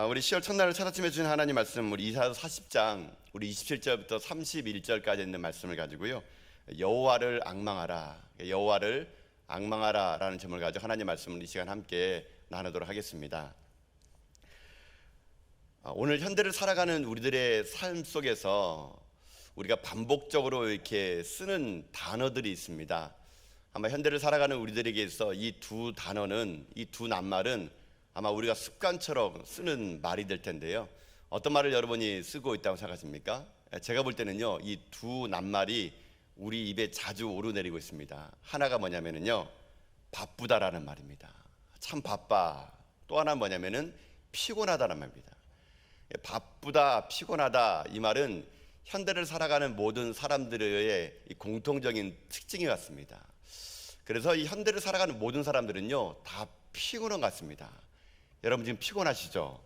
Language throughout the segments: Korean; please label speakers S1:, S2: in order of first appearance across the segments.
S1: 우리 10월 첫날을 찾아쯤 해주신 하나님 말씀, 우리 이사야 40장 우리 27절부터 31절까지 있는 말씀을 가지고요, 여호와를 앙망하라, 여호와를 앙망하라라는 제목을 가지고 하나님 말씀을 이 시간 함께 나누도록 하겠습니다. 오늘 현대를 살아가는 우리들의 삶 속에서 우리가 반복적으로 이렇게 쓰는 단어들이 있습니다. 아마 현대를 살아가는 우리들에게 있어 이 두 단어는, 이 두 낱말은 아마 우리가 습관처럼 쓰는 말이 될 텐데요, 어떤 말을 여러분이 쓰고 있다고 생각하십니까? 제가 볼 때는요, 이 두 낱말이 우리 입에 자주 오르내리고 있습니다. 하나가 뭐냐면요, 바쁘다라는 말입니다. 참 바빠. 또 하나 뭐냐면은 피곤하다는 말입니다. 바쁘다, 피곤하다, 이 말은 현대를 살아가는 모든 사람들의 공통적인 특징이 같습니다. 그래서 이 현대를 살아가는 모든 사람들은요, 다 피곤한 것 같습니다. 여러분 지금 피곤하시죠?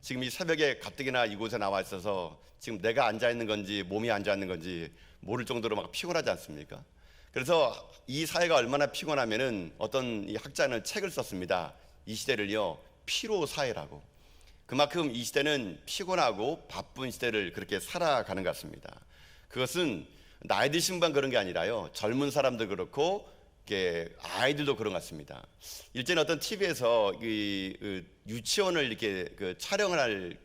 S1: 지금 이 새벽에 가뜩이나 이곳에 나와 있어서 지금 내가 앉아 있는 건지 몸이 앉아 있는 건지 모를 정도로 막 피곤하지 않습니까? 그래서 이 사회가 얼마나 피곤하면은 어떤 이 학자는 책을 썼습니다. 이 시대를요, 피로 사회라고. 그만큼 이 시대는 피곤하고 바쁜 시대를 그렇게 살아가는 것 같습니다. 그것은 나이 드신 분 그런 게 아니라요, 젊은 사람도 그렇고 아이들도 그런 것 같습니다. 일전에 어떤 TV에서 유치원을 이렇게 촬영을 할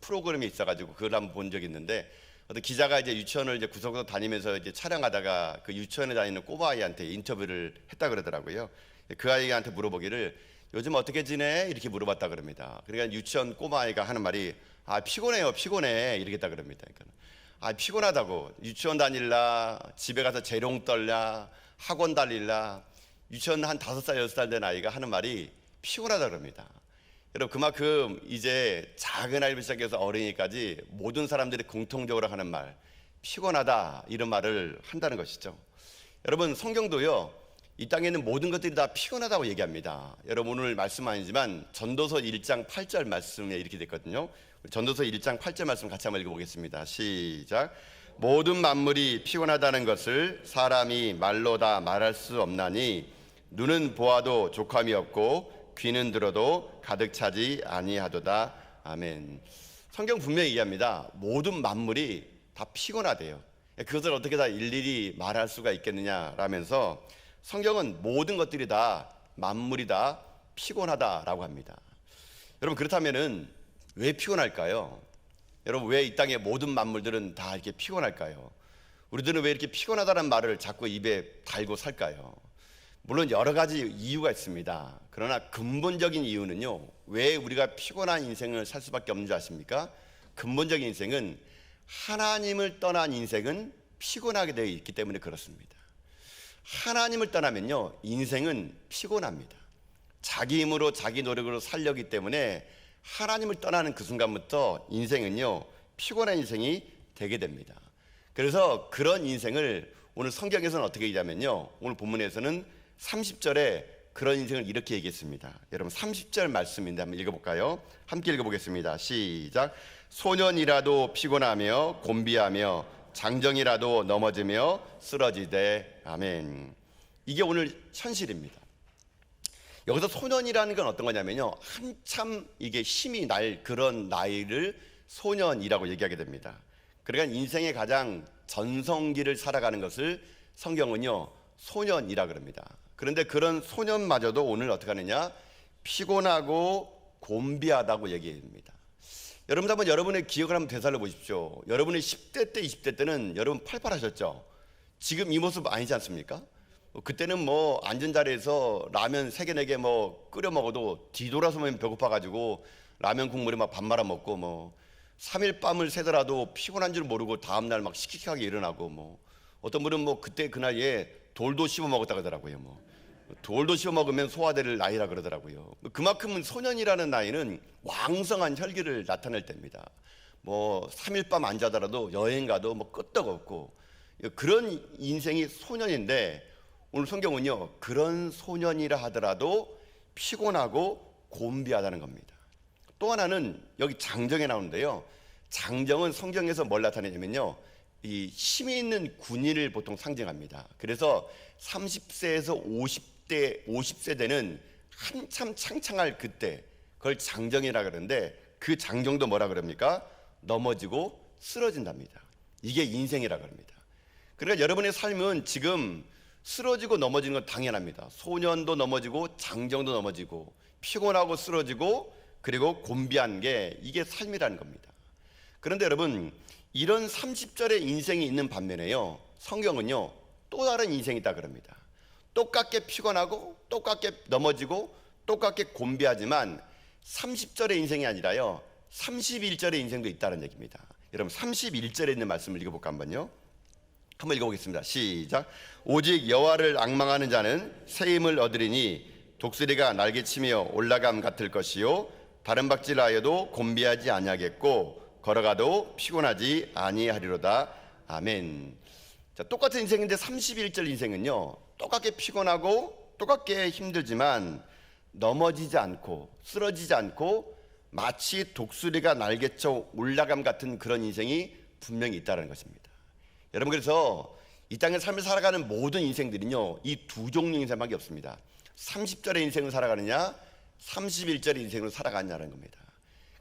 S1: 프로그램이 있어가지고 그걸 한번 본 적이 있는데, 어떤 기자가 이제 유치원을 이제 구석구석 다니면서 이제 촬영하다가 그 유치원에 다니는 꼬마 아이한테 인터뷰를 했다 그러더라고요. 그 아이한테 물어보기를 요즘 어떻게 지내? 이렇게 물어봤다 그럽니다. 그러니까 유치원 꼬마 아이가 하는 말이 피곤해요, 피곤해, 이렇게 했다 그럽니다. 그러니까 피곤하다고, 유치원 다닐라, 집에 가서 재롱 떨냐, 학원 다닐라, 유치원 한 5살, 6살 된 아이가 하는 말이 피곤하다 그럽니다. 여러분, 그만큼 이제 작은 아이부터 시작해서 어린이까지 모든 사람들이 공통적으로 하는 말, 피곤하다, 이런 말을 한다는 것이죠. 여러분, 성경도요, 이 땅에 있는 모든 것들이 다 피곤하다고 얘기합니다. 여러분, 오늘 말씀 아니지만 전도서 1장 8절 말씀에 이렇게 됐거든요. 전도서 1장 8절 말씀 같이 한번 읽어보겠습니다. 시작. 모든 만물이 피곤하다는 것을 사람이 말로 다 말할 수 없나니 눈은 보아도 족함이 없고 귀는 들어도 가득 차지 아니하도다. 아멘. 성경 분명히 얘기합니다. 모든 만물이 다 피곤하대요. 그것을 어떻게 다 일일이 말할 수가 있겠느냐라면서 성경은 모든 것들이 다, 만물이 다 피곤하다라고 합니다. 여러분, 그렇다면은 왜 피곤할까요? 여러분, 왜 이 땅의 모든 만물들은 다 이렇게 피곤할까요? 우리들은 왜 이렇게 피곤하다는 말을 자꾸 입에 달고 살까요? 물론 여러 가지 이유가 있습니다. 그러나 근본적인 이유는요, 왜 우리가 피곤한 인생을 살 수밖에 없는 줄 아십니까? 근본적인 인생은, 하나님을 떠난 인생은 피곤하게 되어 있기 때문에 그렇습니다. 하나님을 떠나면요, 인생은 피곤합니다. 자기 힘으로 자기 노력으로 살려기 때문에 하나님을 떠나는 그 순간부터 인생은요, 피곤한 인생이 되게 됩니다. 그래서 그런 인생을 오늘 성경에서는 어떻게 얘기하면요, 오늘 본문에서는 30절에 그런 인생을 이렇게 얘기했습니다. 여러분, 30절 말씀인데 한번 읽어볼까요? 함께 읽어보겠습니다. 시작. 소년이라도 피곤하며 곤비하며 장정이라도 넘어지며 쓰러지되. 아멘. 이게 오늘 현실입니다. 여기서 소년이라는 건 어떤 거냐면요, 한참 이게 힘이 날 그런 나이를 소년이라고 얘기하게 됩니다. 그러니까 인생의 가장 전성기를 살아가는 것을 성경은요, 소년이라 그럽니다. 그런데 그런 소년마저도 오늘 어떻게 하느냐, 피곤하고 곤비하다고 얘기합니다. 여러분, 한번 여러분의 기억을 한번 되살려 보십시오. 여러분의 10대 때, 20대 때는 여러분 팔팔하셨죠? 지금 이 모습 아니지 않습니까? 그때는 뭐 앉은 자리에서 라면 3개, 4개 뭐 끓여 먹어도 뒤돌아서면 배고파가지고 라면 국물에 막 밥 말아 먹고, 뭐 3일 밤을 새더라도 피곤한 줄 모르고 다음날 막 씩씩하게 일어나고, 뭐 어떤 분은 뭐 그때 그 나이에 돌도 씹어 먹었다 그러더라고요. 뭐 돌도 씹어 먹으면 소화될 나이라 그러더라고요. 그만큼 소년이라는 나이는 왕성한 혈기를 나타낼 때입니다. 뭐 3일 밤 안 자더라도 여행 가도 뭐 끄떡 없고, 그런 인생이 소년인데, 오늘 성경은요, 그런 소년이라 하더라도 피곤하고 곤비하다는 겁니다. 또 하나는 여기 장정에 나오는데요, 장정은 성경에서 뭘 나타내냐면요, 이 힘이 있는 군인을 보통 상징합니다. 그래서 30세에서 50세대는 한참 창창할 그때, 그걸 장정이라 그러는데 그 장정도 뭐라 그럽니까? 넘어지고 쓰러진답니다. 이게 인생이라 그럽니다. 그러니까 여러분의 삶은 지금 쓰러지고 넘어지는 건 당연합니다. 소년도 넘어지고 장정도 넘어지고 피곤하고 쓰러지고 그리고 곤비한 게 이게 삶이라는 겁니다. 그런데 여러분, 이런 30절의 인생이 있는 반면에요, 성경은요 또 다른 인생이 있다 그럽니다. 똑같게 피곤하고 똑같게 넘어지고 똑같게 곤비하지만 30절의 인생이 아니라요 31절의 인생도 있다는 얘기입니다. 여러분 31절에 있는 말씀을 읽어볼까 한번 읽어보겠습니다. 시작. 오직 여호와를 앙망하는 자는 새 힘을 얻으리니 독수리가 날개치며 올라감 같을 것이요 다른 박질하여도 곤비하지 아니하겠고 걸어가도 피곤하지 아니하리로다. 아멘. 자, 똑같은 인생인데 31절 인생은요 똑같게 피곤하고 똑같게 힘들지만 넘어지지 않고 쓰러지지 않고 마치 독수리가 날개쳐 올라감 같은 그런 인생이 분명히 있다는 것입니다. 여러분, 그래서 이 땅의 삶을 살아가는 모든 인생들은요 이 두 종류 인생밖에 없습니다. 30절의 인생을 살아가느냐 31절의 인생으로 살아가느냐는 겁니다.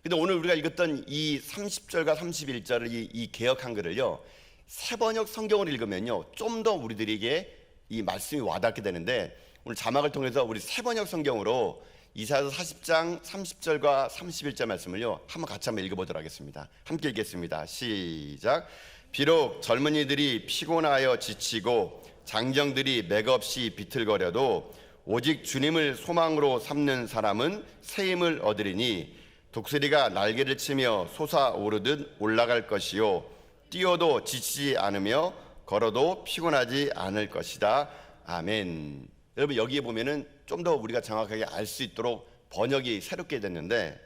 S1: 근데 오늘 우리가 읽었던 이 30절과 31절을 이 개역 한글을요 세번역 성경을 읽으면요 좀 더 우리들에게 이 말씀이 와닿게 되는데, 오늘 자막을 통해서 우리 세번역 성경으로 이사야서 40장 30절과 31절 말씀을요 한번 같이 한번 읽어보도록 하겠습니다. 함께 읽겠습니다. 시작. 비록 젊은이들이 피곤하여 지치고 장정들이 맥없이 비틀거려도 오직 주님을 소망으로 삼는 사람은 새 힘을 얻으리니 독수리가 날개를 치며 솟아오르듯 올라갈 것이요 뛰어도 지치지 않으며 걸어도 피곤하지 않을 것이다. 아멘. 여러분, 여기에 보면은 좀 더 우리가 정확하게 알 수 있도록 번역이 새롭게 됐는데,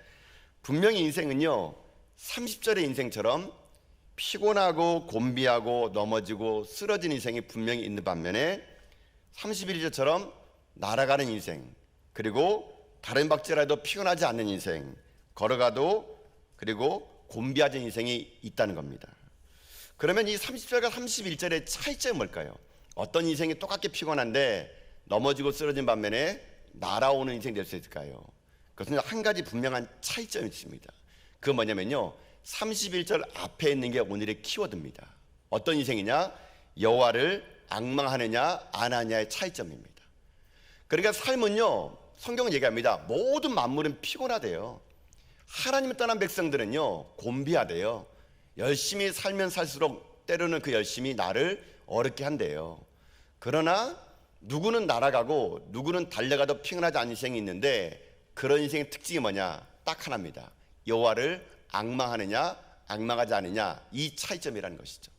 S1: 분명히 인생은요 30절의 인생처럼 피곤하고 곤비하고 넘어지고 쓰러진 인생이 분명히 있는 반면에 31절처럼 날아가는 인생, 그리고 다른 박질라도 피곤하지 않는 인생, 걸어가도 그리고 곤비하지 인생이 있다는 겁니다. 그러면 이 30절과 31절의 차이점이 뭘까요? 어떤 인생이 똑같게 피곤한데 넘어지고 쓰러진 반면에 날아오는 인생이 될 수 있을까요? 그것은 한 가지 분명한 차이점이 있습니다. 그건 뭐냐면요 31절 앞에 있는 게 오늘의 키워드입니다. 어떤 인생이냐? 여호와를 앙망하느냐 안 하느냐의 차이점입니다. 그러니까 삶은요 성경은 얘기합니다. 모든 만물은 피곤하대요. 하나님을 떠난 백성들은요 곤비하대요. 열심히 살면 살수록 때로는 그 열심이 나를 어렵게 한대요. 그러나 누구는 날아가고 누구는 달려가도 피곤하지 않은 인생이 있는데, 그런 인생의 특징이 뭐냐? 딱 하나입니다. 여호와를 앙망하느냐 앙망하지 않느냐, 이 차이점이라는 것이죠.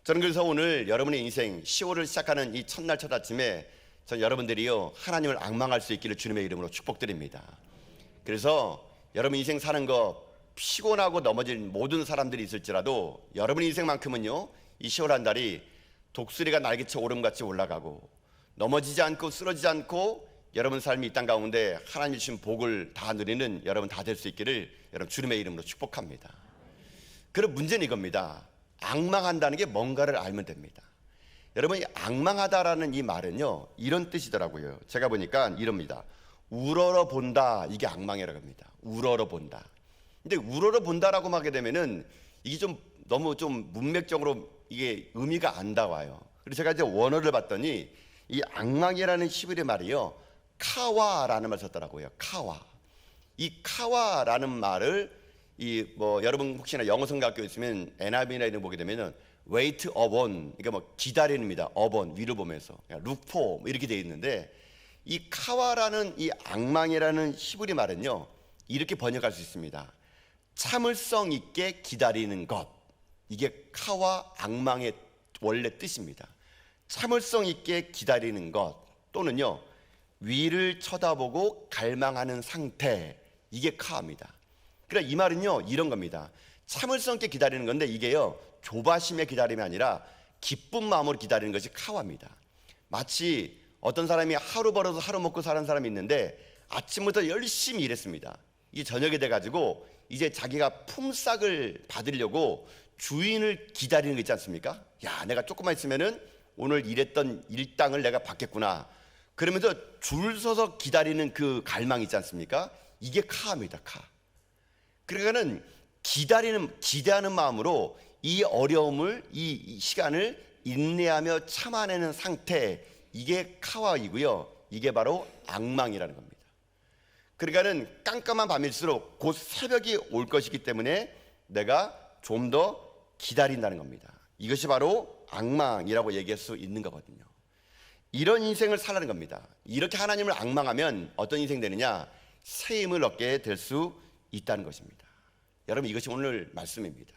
S1: 저는 그래서 오늘 여러분의 인생 10월을 시작하는 이 첫날 첫 아침에 전 여러분들이요 하나님을 앙망할 수 있기를 주님의 이름으로 축복드립니다. 그래서 여러분 인생 사는 거 피곤하고 넘어질 모든 사람들이 있을지라도 여러분 인생만큼은요 이 10월 한 달이 독수리가 날개쳐 오름같이 올라가고 넘어지지 않고 쓰러지지 않고 여러분 삶이 이 땅 가운데 하나님 주신 복을 다 누리는 여러분 다 될 수 있기를 여러분 주님의 이름으로 축복합니다. 그럼 문제는 이겁니다. 앙망한다는 게 뭔가를 알면 됩니다. 여러분, 이 앙망하다라는 이 말은요 이런 뜻이더라고요. 제가 보니까 이럽니다. 우러러 본다, 이게 앙망이라고 합니다. 우러러 본다. 근데 우러러 본다라고 하게 되면은 이게 좀 너무 좀 문맥적으로 이게 의미가 안 닿아요. 그래서 제가 이제 원어를 봤더니 이 앙망이라는 히브리 말이요 카와라는 말을 썼더라고요. 카와. 이 카와라는 말을 여러분 혹시나 영어 성경학교 있으면 NIV나 이런 거 보게 되면은 wait upon, 그러니까 뭐 기다립니다. upon 위를 보면서 look for 이렇게 되어 있는데, 이 카와라는 이 앙망이라는 히브리 말은요 이렇게 번역할 수 있습니다. 참을성 있게 기다리는 것. 이게 카와 앙망의 원래 뜻입니다. 참을성 있게 기다리는 것 또는요 위를 쳐다보고 갈망하는 상태, 이게 카입니다. 그러니까 이 말은요 이런 겁니다. 참을성 있게 기다리는 건데 이게요 조바심의 기다림이 아니라 기쁜 마음으로 기다리는 것이 카와입니다. 마치 어떤 사람이 하루 벌어서 하루 먹고 사는 사람이 있는데 아침부터 열심히 일했습니다. 이제 저녁이 돼가지고 이제 자기가 품삯을 받으려고 주인을 기다리는 거 있지 않습니까? 야, 내가 조금만 있으면은 오늘 일했던 일당을 내가 받겠구나. 그러면서 줄 서서 기다리는 그 갈망 있지 않습니까? 이게 카입니다. 카. 그러니까는 기대하는 마음으로 이 어려움을, 이 시간을 인내하며 참아내는 상태, 이게 카와이고요. 이게 바로 악망이라는 겁니다. 그러니까는 깜깜한 밤일수록 곧 새벽이 올 것이기 때문에 내가 좀 더 기다린다는 겁니다. 이것이 바로 악망이라고 얘기할 수 있는 거거든요. 이런 인생을 살라는 겁니다. 이렇게 하나님을 악망하면 어떤 인생 되느냐? 새 힘을 얻게 될 수 있다는 것입니다. 여러분, 이것이 오늘 말씀입니다.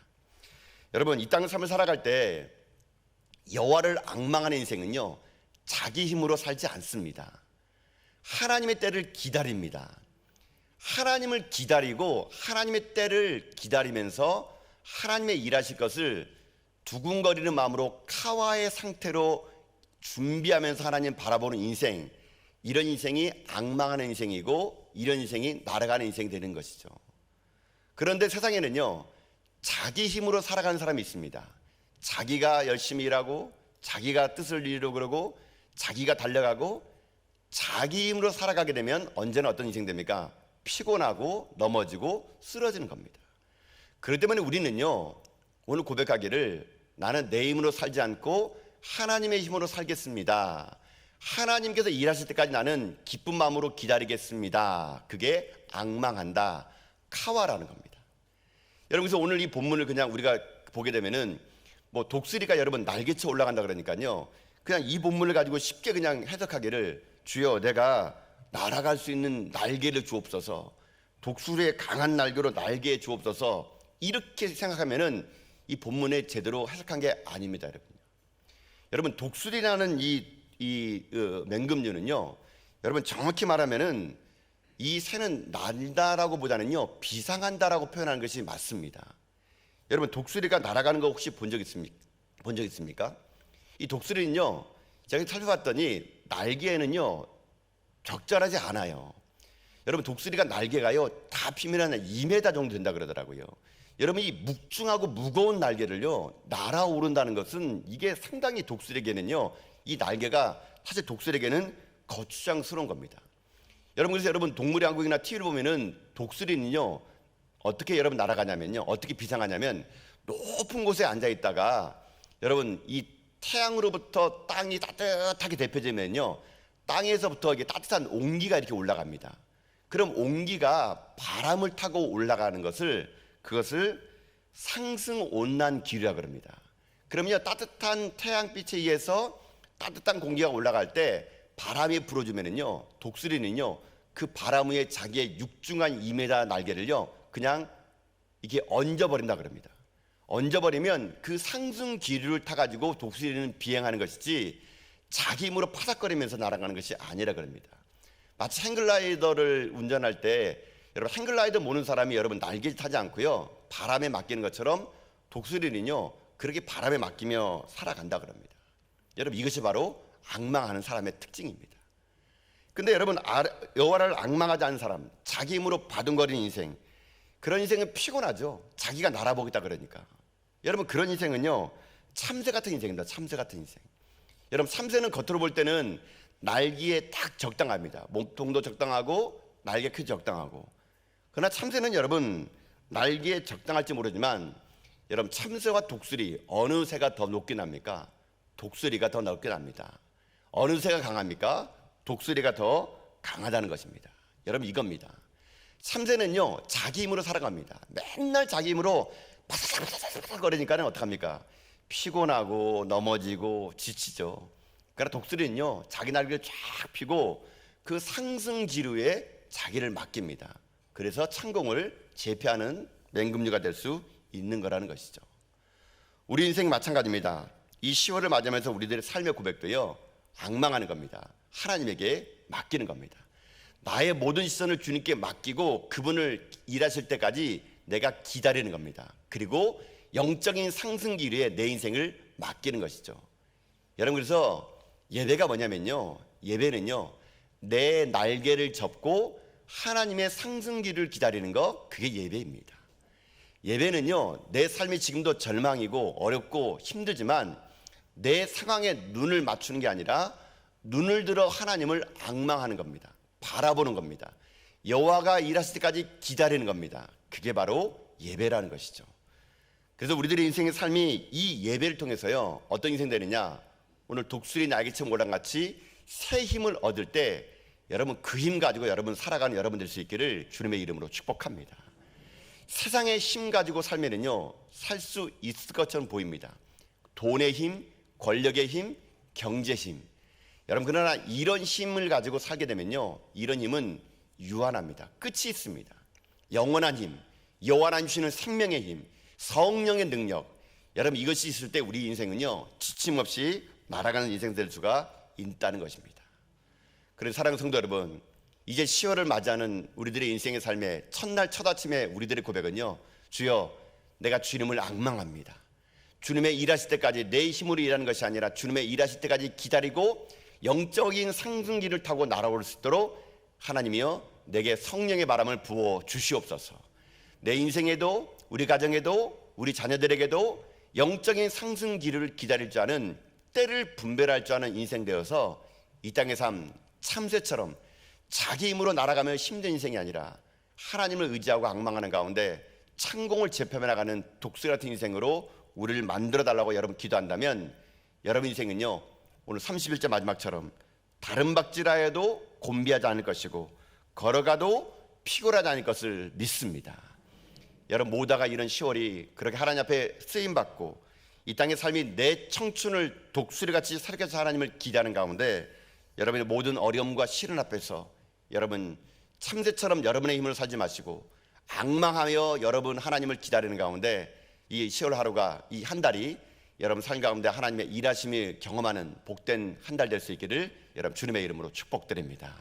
S1: 여러분, 이 땅 삶을 살아갈 때 여호와를 악망하는 인생은요, 자기 힘으로 살지 않습니다. 하나님의 때를 기다립니다. 하나님을 기다리고 하나님의 때를 기다리면서 하나님의 일하실 것을 두근거리는 마음으로 카와의 상태로 준비하면서 하나님 바라보는 인생, 이런 인생이 악망하는 인생이고 이런 인생이 날아가는 인생이 되는 것이죠. 그런데 세상에는요, 자기 힘으로 살아가는 사람이 있습니다. 자기가 열심히 일하고 자기가 뜻을 이루려고 그러고 자기가 달려가고 자기 힘으로 살아가게 되면 언제나 어떤 인생 됩니까? 피곤하고 넘어지고 쓰러지는 겁니다. 그렇기 때문에 우리는요, 오늘 고백하기를 나는 내 힘으로 살지 않고 하나님의 힘으로 살겠습니다. 하나님께서 일하실 때까지 나는 기쁜 마음으로 기다리겠습니다. 그게 악망한다, 카와라는 겁니다. 여러분, 그래서 오늘 이 본문을 그냥 우리가 보게 되면은 뭐 독수리가 여러분 날개쳐 올라간다 그러니까요, 그냥 이 본문을 가지고 쉽게 그냥 해석하기를 주여 내가 날아갈 수 있는 날개를 주옵소서, 독수리의 강한 날개로 날개 주옵소서, 이렇게 생각하면은 이 본문에 제대로 해석한 게 아닙니다. 여러분, 독수리라는 이 맹금류는요, 여러분 정확히 말하면은 이 새는 난다라고 보다는요 비상한다라고 표현하는 것이 맞습니다. 여러분, 독수리가 날아가는 거 혹시 본 적 있습니까? 이 독수리는요, 제가 살펴봤더니 날개에는요 적절하지 않아요. 여러분, 독수리가 날개가요 다 피면 한 2m 정도 된다 그러더라고요. 여러분, 이 묵중하고 무거운 날개를요 날아오른다는 것은 이게 상당히 독수리에게는요, 이 날개가 사실 독수리에게는 거추장스러운 겁니다. 여러분, 그래서 여러분 동물의 왕국이나 TV를 보면은 독수리는요 어떻게 여러분 날아가냐면요, 어떻게 비상하냐면 높은 곳에 앉아 있다가 여러분 이 태양으로부터 땅이 따뜻하게 데펴지면요, 땅에서부터 이게 따뜻한 온기가 이렇게 올라갑니다. 그럼 온기가 바람을 타고 올라가는 그것을 상승 온난 기류라 그럽니다. 그러면요, 따뜻한 태양빛에 의해서 따뜻한 공기가 올라갈 때 바람이 불어주면은요, 독수리는요 그 바람 위에 자기의 육중한 2m 날개를요 그냥 이게 얹어버린다 그럽니다. 얹어버리면 그 상승 기류를 타가지고 독수리는 비행하는 것이지 자기 힘으로 파삭거리면서 날아가는 것이 아니라 그럽니다. 마치 행글라이더를 운전할 때 여러분, 행글라이더 모는 사람이 여러분 날개 타지 않고요 바람에 맡기는 것처럼 독수리는요 그렇게 바람에 맡기며 살아간다 그럽니다. 여러분, 이것이 바로 악망하는 사람의 특징입니다. 근데 여러분, 여호와를 악망하지 않은 사람, 자기 힘으로 바둥거리는 인생, 그런 인생은 피곤하죠. 자기가 날아보겠다 그러니까. 여러분, 그런 인생은요 참새 같은 인생입니다. 참새 같은 인생. 여러분, 참새는 겉으로 볼 때는 날개에 딱 적당합니다. 몸통도 적당하고 날개 크기 적당하고. 그러나 참새는 여러분 날개에 적당할지 모르지만 여러분, 참새와 독수리 어느 새가 더 높게 납니까? 독수리가 더 높게 납니다. 어느 새가 강합니까? 독수리가 더 강하다는 것입니다. 여러분, 이겁니다. 참새는요 자기 힘으로 살아갑니다. 맨날 자기 힘으로 바삭바삭 거리니까 어떡합니까? 피곤하고 넘어지고 지치죠. 그러나 독수리는요 자기 날개를 쫙 펴고 그 상승 기류에 자기를 맡깁니다. 그래서 창공을 제패하는 맹금류가 될 수 있는 거라는 것이죠. 우리 인생 마찬가지입니다. 이 10월을 맞이하면서 우리들의 삶의 고백도요 악망하는 겁니다. 하나님에게 맡기는 겁니다. 나의 모든 시선을 주님께 맡기고 그분을 일하실 때까지 내가 기다리는 겁니다. 그리고 영적인 상승 기류에 내 인생을 맡기는 것이죠. 여러분, 그래서 예배가 뭐냐면요, 예배는요 내 날개를 접고 하나님의 상승 기류를 기다리는 거, 그게 예배입니다. 예배는요 내 삶이 지금도 절망이고 어렵고 힘들지만 내 상황에 눈을 맞추는 게 아니라 눈을 들어 하나님을 악망하는 겁니다. 바라보는 겁니다. 여호와가 일하실 때까지 기다리는 겁니다. 그게 바로 예배라는 것이죠. 그래서 우리들의 인생의 삶이 이 예배를 통해서요, 어떤 인생 되느냐, 오늘 독수리 날개처럼 모란같이 새 힘을 얻을 때 여러분 그 힘 가지고 여러분 살아가는 여러분 될 수 있기를 주님의 이름으로 축복합니다. 세상의 힘 가지고 살면은요, 살 수 있을 것처럼 보입니다. 돈의 힘, 권력의 힘, 경제 힘. 여러분 그러나 이런 힘을 가지고 살게 되면요, 이런 힘은 유한합니다. 끝이 있습니다. 영원한 힘, 여호와 하나님 주시는 생명의 힘, 성령의 능력, 여러분 이것이 있을 때 우리 인생은요, 지침 없이 날아가는 인생 될 수가 있다는 것입니다. 그래서 사랑하는 성도 여러분, 이제 10월을 맞이하는 우리들의 인생의 삶의 첫날 첫 아침에 우리들의 고백은요, 주여 내가 주님을 앙망합니다. 주님의 일하실 때까지 내 힘으로 일하는 것이 아니라 주님의 일하실 때까지 기다리고 영적인 상승기를 타고 날아올 수 있도록 하나님이여 내게 성령의 바람을 부어 주시옵소서. 내 인생에도 우리 가정에도 우리 자녀들에게도 영적인 상승기를 기다릴 줄 아는, 때를 분별할 줄 아는 인생 되어서 이 땅의 삶 참새처럼 자기 힘으로 날아가며 힘든 인생이 아니라 하나님을 의지하고 앙망하는 가운데 창공을 재편해 나가는 독수리 같은 인생으로 우리를 만들어 달라고 여러분 기도한다면, 여러분 인생은요 오늘 31절 마지막처럼 다른 박질하여도 곤비하지 않을 것이고 걸어가도 피곤하지 않을 것을 믿습니다. 여러분 모두가 이런 10월이 그렇게 하나님 앞에 쓰임받고 이 땅의 삶이 내 청춘을 독수리같이 살게 해서 하나님을 기대하는 가운데 여러분의 모든 어려움과 시련 앞에서 여러분 참새처럼 여러분의 힘으로 살지 마시고 앙망하며 여러분 하나님을 기다리는 가운데 이 10월 하루가, 이 한 달이 여러분 삶 가운데 하나님의 일하심을 경험하는 복된 한 달 될 수 있기를 여러분 주님의 이름으로 축복드립니다.